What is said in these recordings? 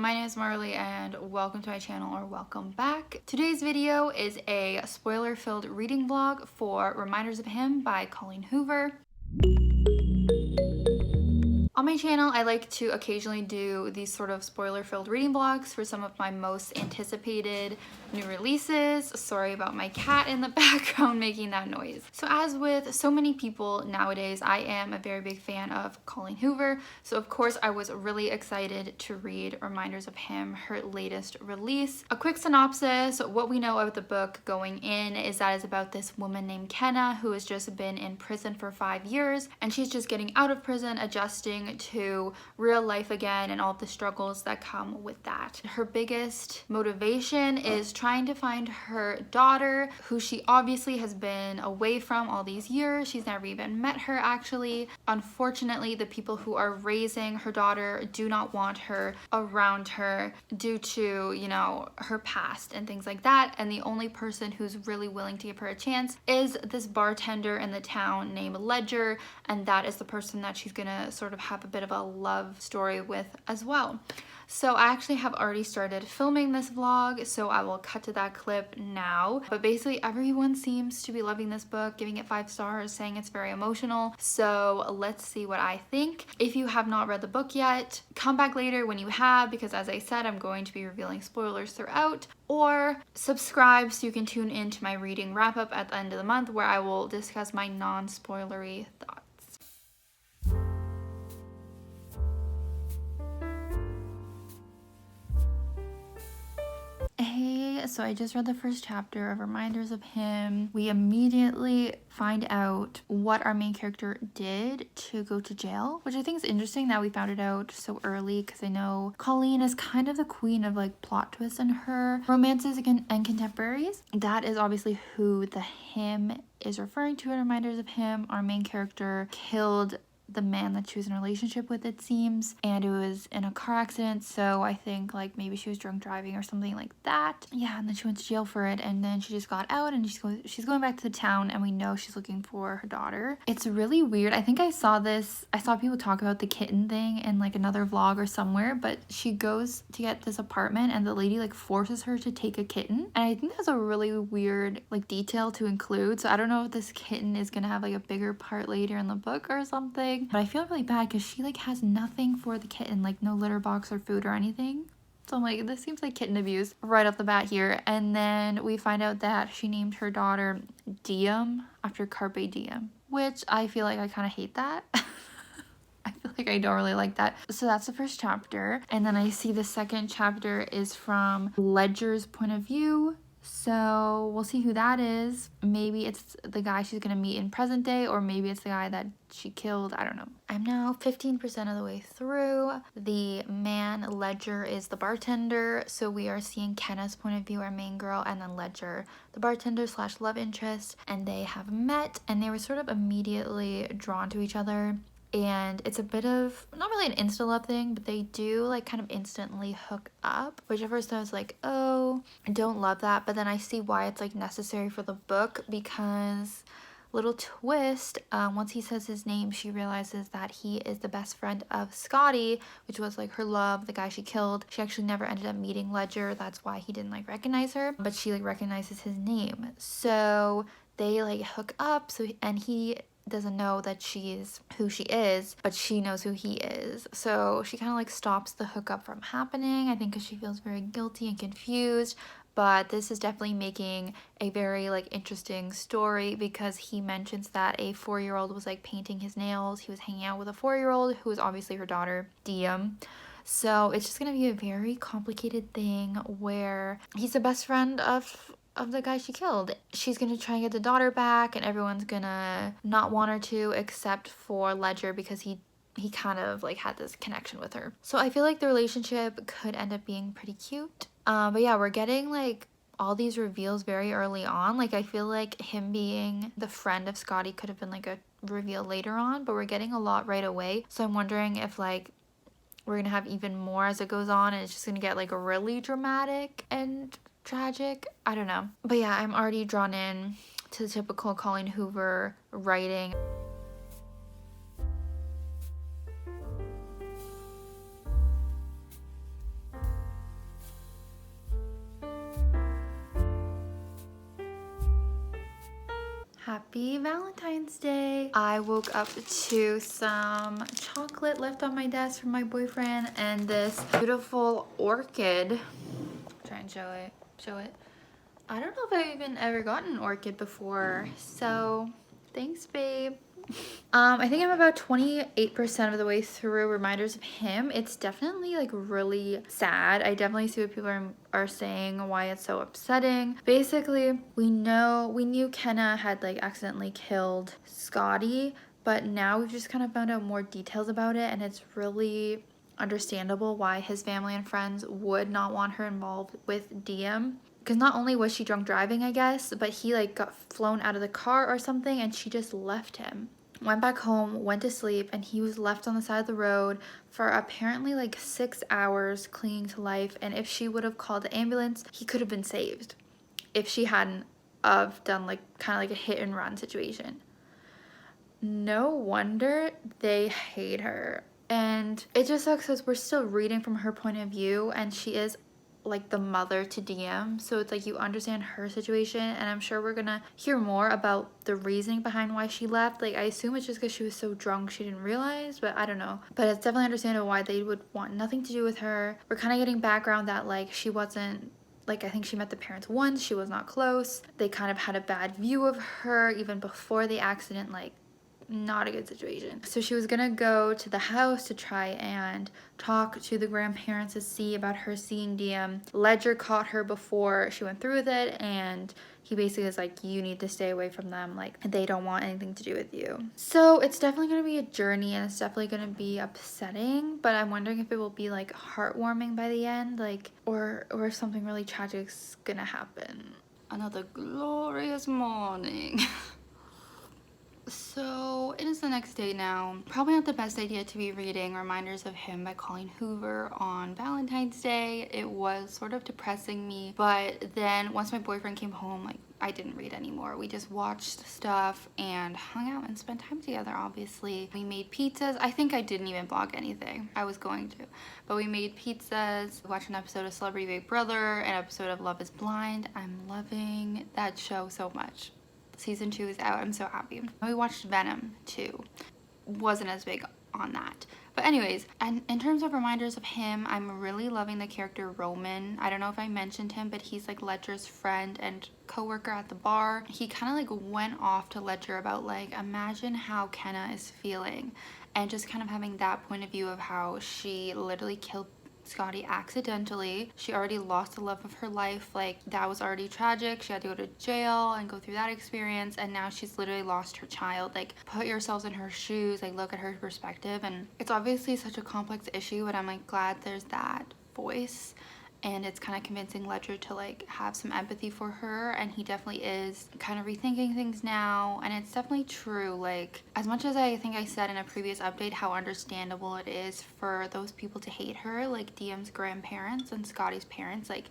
my name is Marley and welcome to my channel, or welcome back. Today's video is a spoiler-filled reading vlog for Reminders of Him by Colleen Hoover. On my channel, I like to occasionally do these sort of spoiler-filled reading vlogs for some of my most anticipated new releases. Sorry about my cat in the background making that noise. So as with so many people nowadays, I am a very big fan of Colleen Hoover. So of course I was really excited to read Reminders of Him, her latest release. A quick synopsis, what we know of the book going in is that it's about this woman named Kenna who has just been in prison for 5 years, and she's just getting out of prison, adjusting to real life again and all the struggles that come with that. Her biggest motivation is trying to find her daughter, who she obviously has been away from all these years. She's never even met her actually. Unfortunately, the people who are raising her daughter do not want her around her due to, you know, her past and things like that. And the only person who's really willing to give her a chance is this bartender in the town named Ledger, and that is the person that she's gonna sort of have a bit of a love story with as well. So I actually have already started filming this vlog, so I will cut to that clip now. But basically everyone seems to be loving this book, giving it 5 stars, saying it's very emotional. So let's see what I think. If you have not read the book yet, come back later when you have, because as I said, I'm going to be revealing spoilers throughout. Or subscribe so you can tune into my reading wrap up at the end of the month, where I will discuss my non-spoilery thoughts. Hey, so I just read the first chapter of Reminders of Him. We immediately find out what our main character did to go to jail, which I think is interesting that we found it out so early, because I know Colleen is kind of the queen of like plot twists in her romances and contemporaries. That is obviously who the him is referring to in Reminders of Him. Our main character killed the man that she was in a relationship with, it seems, and it was in a car accident. So I think like maybe she was drunk driving or something like that. Yeah, and then she went to jail for it, and then she just got out, and she's going back to the town, and we know she's looking for her daughter. It's really weird. I think I saw people talk about the kitten thing in like another vlog or somewhere, but she goes to get this apartment and the lady like forces her to take a kitten, and I think that's a really weird like detail to include. So I don't know if this kitten is gonna have like a bigger part later in the book or something. But I feel really bad because she like has nothing for the kitten, like no litter box or food or anything. So I'm like, this seems like kitten abuse right off the bat here. And then we find out that she named her daughter Diem after Carpe Diem, which I feel like I kind of hate that. I feel like I don't really like that. So that's the first chapter. And then I see the second chapter is from Ledger's point of view. So we'll see who that is. Maybe it's the guy she's gonna meet in present day, or maybe it's the guy that she killed. I don't know. I'm now 15% of the way through. The man, Ledger, is the bartender. So we are seeing Kenna's point of view, our main girl, and then Ledger, the bartender / love interest. And they have met, and they were sort of immediately drawn to each other. And it's a bit of, not really an insta love thing, but they do like kind of instantly hook up, which at first I was like, oh, I don't love that. But then I see why it's like necessary for the book, because little twist, once he says his name, she realizes that he is the best friend of Scotty, which was like her love, the guy she killed. She actually never ended up meeting Ledger. That's why he didn't like recognize her, but she like recognizes his name. So they like hook up. And he doesn't know that she is who she is, but she knows who he is. So she kind of like stops the hookup from happening, I think, because she feels very guilty and confused. But this is definitely making a very like interesting story, because he mentions that a 4-year-old was like painting his nails. He was hanging out with a 4-year-old who is obviously her daughter, Diem. So it's just gonna be a very complicated thing where he's the best friend of the guy she killed. She's gonna try and get the daughter back, and everyone's gonna not want her to, except for Ledger, because he kind of like had this connection with her. So I feel like the relationship could end up being pretty cute. But yeah, we're getting like all these reveals very early on. Like I feel like him being the friend of Scotty could have been like a reveal later on, but we're getting a lot right away. So I'm wondering if like we're gonna have even more as it goes on, and it's just gonna get like really dramatic and tragic. I don't know. But yeah, I'm already drawn in to the typical Colleen Hoover writing. Happy Valentine's Day. I woke up to some chocolate left on my desk from my boyfriend and this beautiful orchid. Try and show it. I don't know if I've even ever gotten an orchid before, so thanks, babe. I think I'm about 28% of the way through Reminders of Him. It's definitely like really sad. I definitely see what people are saying, why it's so upsetting. Basically, we knew Kenna had like accidentally killed Scotty, but now we've just kind of found out more details about it, and it's really understandable why his family and friends would not want her involved with DM. Because not only was she drunk driving, I guess, but he like got flown out of the car or something and she just left him. Went back home, went to sleep, and he was left on the side of the road for apparently like 6 hours clinging to life. And if she would have called the ambulance, he could have been saved if she hadn't have done like kind of like a hit and run situation. No wonder they hate her. And it just sucks because we're still reading from her point of view, and she is like the mother to DM, so it's like you understand her situation, and I'm sure we're gonna hear more about the reasoning behind why she left. Like I assume it's just because she was so drunk she didn't realize, but I don't know. But it's definitely understandable why they would want nothing to do with her. We're kind of getting background that like she wasn't, like I think she met the parents once, she was not close. They kind of had a bad view of her even before the accident, like not a good situation. So she was gonna go to the house to try and talk to the grandparents to see about her seeing DM. Ledger caught her before she went through with it, and he basically is like, you need to stay away from them, like they don't want anything to do with you. So it's definitely gonna be a journey, and it's definitely gonna be upsetting, but I'm wondering if it will be like heartwarming by the end, like or if something really tragic's gonna happen. Another glorious morning. So it is the next day now. Probably not the best idea to be reading Reminders of Him by Colleen Hoover on Valentine's Day. It was sort of depressing me, but then once my boyfriend came home, like I didn't read anymore. We just watched stuff and hung out and spent time together, obviously. We made pizzas. I think I didn't even vlog anything. I was going to. But we made pizzas. We watched an episode of Celebrity Big Brother, an episode of Love is Blind. I'm loving that show so much. Season 2 is out. I'm so happy. We watched Venom too. Wasn't as big on that. But anyways, and in terms of Reminders of Him, I'm really loving the character Roman. I don't know if I mentioned him, but he's like Ledger's friend and co-worker at the bar. He kind of like went off to Ledger about like, imagine how Kenna is feeling, and just kind of having that point of view of how she literally killed Scotty accidentally. She already lost the love of her life. Like that was already tragic. She had to go to jail and go through that experience, and now she's literally lost her child. Like put yourselves in her shoes, like look at her perspective. And it's obviously such a complex issue, but I'm like glad there's that voice, and it's kind of convincing Ledger to like have some empathy for her, and he definitely is kind of rethinking things now. And it's definitely true, like as much as I think I said in a previous update how understandable it is for those people to hate her, like DM's grandparents and Scotty's parents, like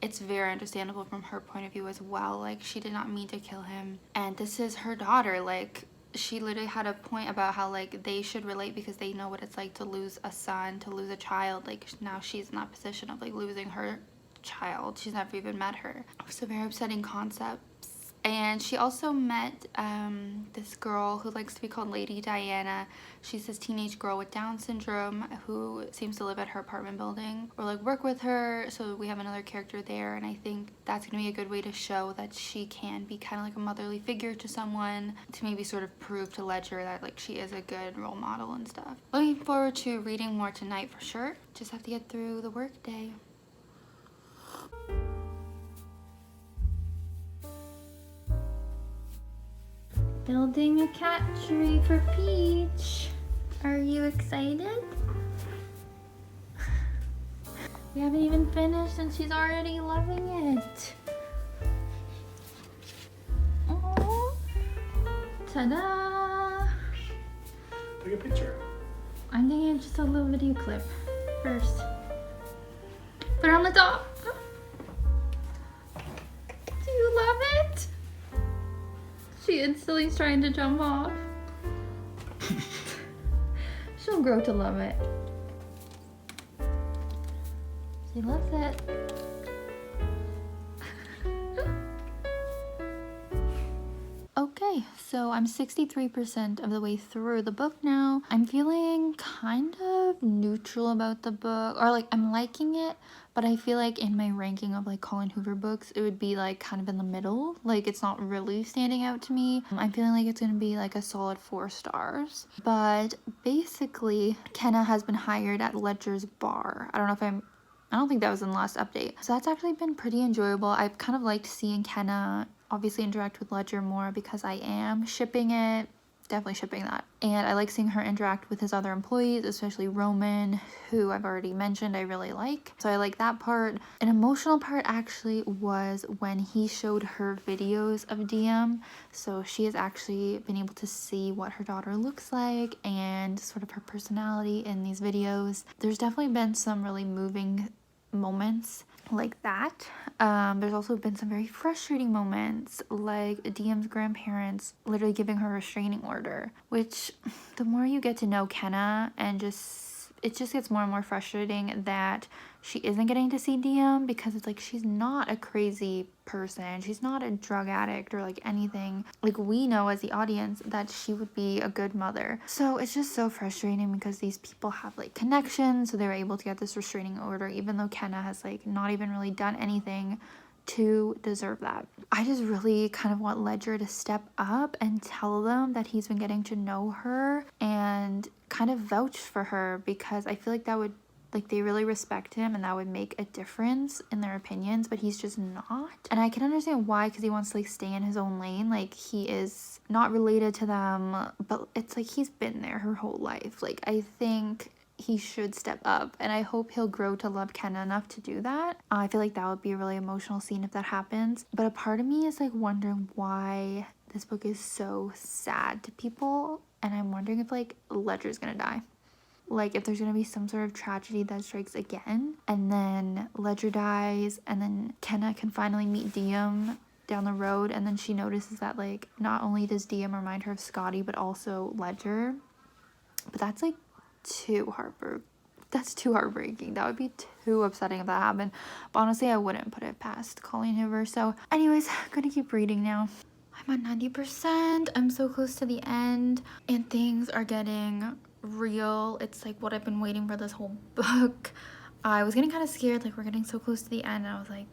it's very understandable from her point of view as well. Like she did not mean to kill him, and this is her daughter. Like she literally had a point about how like they should relate because they know what it's like to lose a son, to lose a child. Like now she's in that position of like losing her child. She's never even met her. It's a very upsetting concept. And she also met this girl who likes to be called Lady Diana. She's this teenage girl with Down syndrome who seems to live at her apartment building or like work with her. So we have another character there, and I think that's gonna be a good way to show that she can be kind of like a motherly figure to someone, to maybe sort of prove to Ledger that like she is a good role model and stuff. Looking forward to reading more tonight for sure. Just have to get through the work day. Building a cat tree for Peach. Are you excited? We haven't even finished and she's already loving it. Oh, ta-da! Take a picture. I'm thinking just a little video clip first. Put it on the top. Do you love it? She instantly is trying to jump off. She'll grow to love it. She loves it. Okay, So I'm 63% of the way through the book now. I'm feeling kind of neutral about the book, or like I'm liking it, but I feel like in my ranking of like Colleen Hoover books, it would be like kind of in the middle. Like it's not really standing out to me. I'm feeling like it's gonna be like a solid 4 stars. But basically, Kenna has been hired at Ledger's bar. I don't think that was in the last update. So that's actually been pretty enjoyable. I've kind of liked seeing Kenna obviously interact with Ledger more because I am shipping it. Definitely shipping that. And I like seeing her interact with his other employees, especially Roman, who I've already mentioned I really like. So I like that part. An emotional part actually was when he showed her videos of DM. So she has actually been able to see what her daughter looks like and sort of her personality in these videos. There's definitely been some really moving moments like that. There's also been some very frustrating moments, like DM's grandparents literally giving her a restraining order, which the more you get to know Kenna and it just gets more and more frustrating that she isn't getting to see DM, because it's like she's not a crazy person. She's not a drug addict or like anything. Like we know as the audience that she would be a good mother. So it's just so frustrating because these people have like connections, so they were able to get this restraining order even though Kenna has like not even really done anything to deserve that. I just really kind of want Ledger to step up and tell them that he's been getting to know her and kind of vouch for her, because I feel like that would, like, they really respect him and that would make a difference in their opinions, but he's just not. And I can understand why, because he wants to like stay in his own lane. Like he is not related to them, but it's like he's been there her whole life. Like I think he should step up, and I hope he'll grow to love Kenna enough to do that. I feel like that would be a really emotional scene if that happens. But a part of me is like wondering why this book is so sad to people, and I'm wondering if like Ledger's gonna die. Like if there's gonna be some sort of tragedy that strikes again, and then Ledger dies, and then Kenna can finally meet Diem down the road, and then she notices that like not only does Diem remind her of Scotty but also Ledger. But that's like too heartbreaking. That would be too upsetting if that happened. But honestly, I wouldn't put it past Colleen Hoover. So anyways, I'm gonna keep reading now. I'm at 90%. I'm so close to the end, and things are getting real. It's like what I've been waiting for this whole book. I was getting kind of scared, like we're getting so close to the end, and I was like,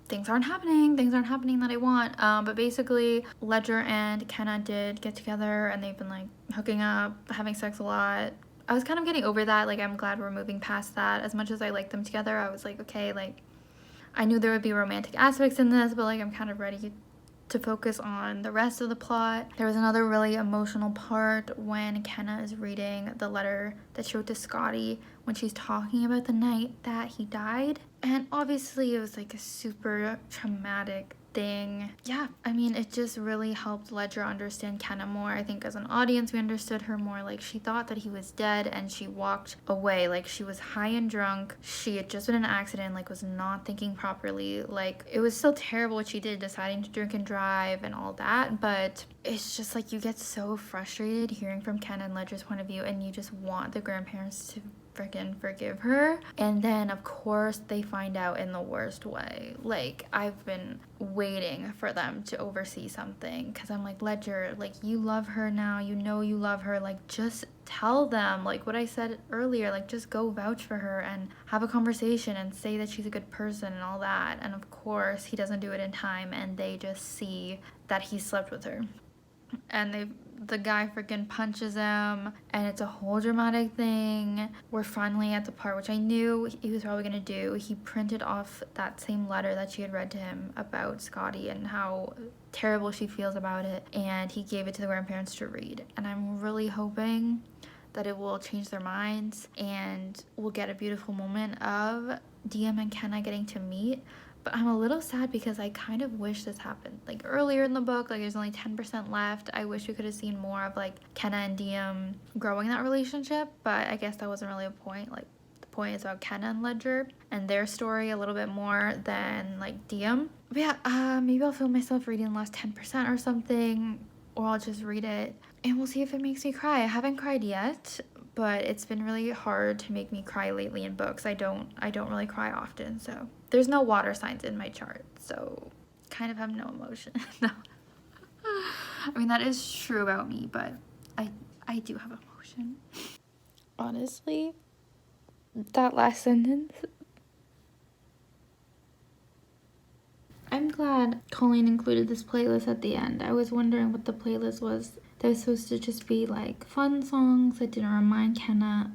things aren't happening that I want. But basically Ledger and Kenna did get together, and they've been like hooking up, having sex a lot. I was kind of getting over that. Like I'm glad we're moving past that. As much as I like them together, I was like, okay, like I knew there would be romantic aspects in this, but like I'm kind of ready to focus on the rest of the plot. There was another really emotional part when Kenna is reading the letter that she wrote to Scotty when she's talking about the night that he died. And obviously it was like a super traumatic thing. Yeah, I mean, it just really helped Ledger understand Kenna more. I think as an audience we understood her more. Like she thought that he was dead and she walked away. Like she was high and drunk. She had just been in an accident, like was not thinking properly. Like it was still terrible what she did, deciding to drink and drive and all that, but it's just like you get so frustrated hearing from Kenna and Ledger's point of view, and you just want the grandparents to freaking forgive her. And then of course they find out in the worst way. Like I've been waiting for them to oversee something, because I'm like, Ledger, like you love her now, you know you love her, like just tell them, like what I said earlier, like just go vouch for her and have a conversation and say that she's a good person and all that. And of course he doesn't do it in time, and they just see that he slept with her, and the guy freaking punches him, and it's a whole dramatic thing. We're finally at the part which I knew he was probably gonna do. He printed off that same letter that she had read to him about Scotty and how terrible she feels about it, and he gave it to the grandparents to read. And I'm really hoping that it will change their minds and we'll get a beautiful moment of DM and Kenna getting to meet. But I'm a little sad because I kind of wish this happened like earlier in the book. Like there's only 10% left. I wish we could have seen more of like Kenna and DM growing that relationship, but I guess that wasn't really a point. Like the point is about Kenna and Ledger and their story a little bit more than like DM. But yeah, maybe I'll film myself reading the last 10% or something, or I'll just read it and we'll see if it makes me cry. I haven't cried yet, but it's been really hard to make me cry lately in books. I don't really cry often, so there's no water signs in my chart, so kind of have no emotion. No. I mean, that is true about me, but I do have emotion. Honestly, that last sentence. I'm glad Colleen included this playlist at the end. I was wondering what the playlist was. That was supposed to just be like fun songs that didn't remind Kenna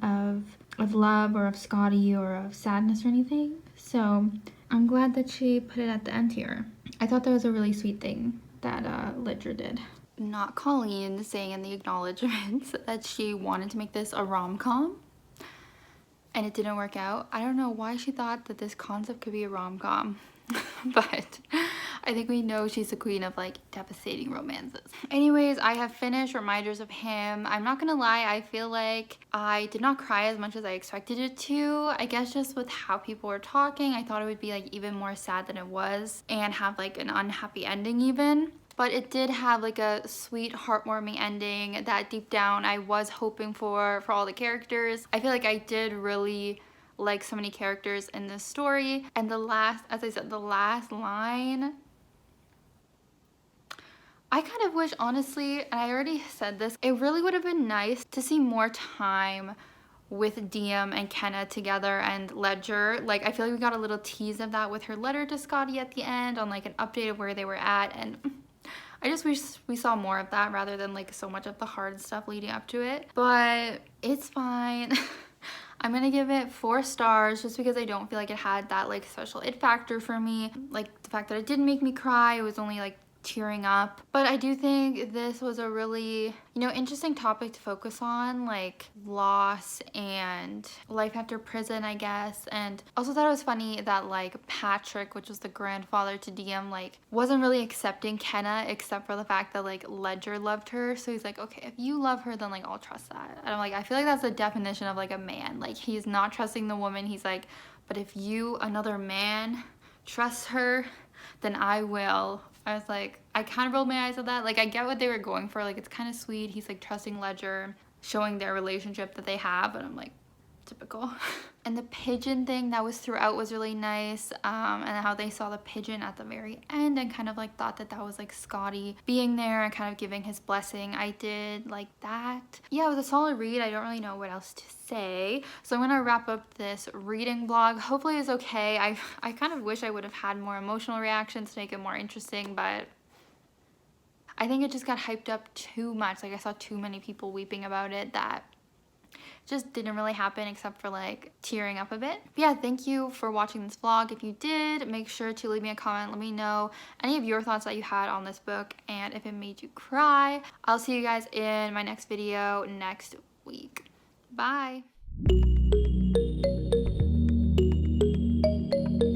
of love or of Scotty or of sadness or anything. So I'm glad that she put it at the end here. I thought that was a really sweet thing that Ledger did. Not Colleen saying in the acknowledgements that she wanted to make this a rom-com and it didn't work out. I don't know why she thought that this concept could be a rom-com. But I think we know she's the queen of like devastating romances. Anyways, I have finished Reminders of Him. I'm not gonna lie, I feel like I did not cry as much as I expected it to. I guess just with how people were talking, I thought it would be like even more sad than it was and have like an unhappy ending even. But it did have like a sweet, heartwarming ending that deep down I was hoping for all the characters. I feel like I did really like so many characters in this story. And the last, as I said, the last line, I kind of wish, honestly, and I already said this, it really would have been nice to see more time with Diem and Kenna together and Ledger. Like, I feel like we got a little tease of that with her letter to Scotty at the end on like an update of where they were at, and I just wish we saw more of that rather than like so much of the hard stuff leading up to it. But it's fine. I'm gonna give it 4 stars just because I don't feel like it had that like special it factor for me. Like the fact that it didn't make me cry, it was only like tearing up. But I do think this was a really, you know, interesting topic to focus on, like loss and life after prison, I guess. And also thought it was funny that like Patrick, which was the grandfather to Diem, like wasn't really accepting Kenna except for the fact that like Ledger loved her. So he's like, okay, if you love her, then like I'll trust that. And I'm like, I feel like that's the definition of like a man. Like he's not trusting the woman. He's like, but if you, another man, trust her, then I will. I was like, I kind of rolled my eyes at that. Like, I get what they were going for. Like, it's kind of sweet. He's, like, trusting Ledger, showing their relationship that they have. But I'm like, typical. And the pigeon thing that was throughout was really nice. And how they saw the pigeon at the very end and kind of, like, thought that that was, like, Scotty being there and kind of giving his blessing. I did like that. Yeah, it was a solid read. I don't really know what else to say. So I'm gonna wrap up this reading vlog. Hopefully it's okay. I kind of wish I would have had more emotional reactions to make it more interesting, but I think it just got hyped up too much. Like I saw too many people weeping about it that just didn't really happen except for like tearing up a bit. But yeah, thank you for watching this vlog. If you did, make sure to leave me a comment. Let me know any of your thoughts that you had on this book and if it made you cry. I'll see you guys in my next video next week. Bye.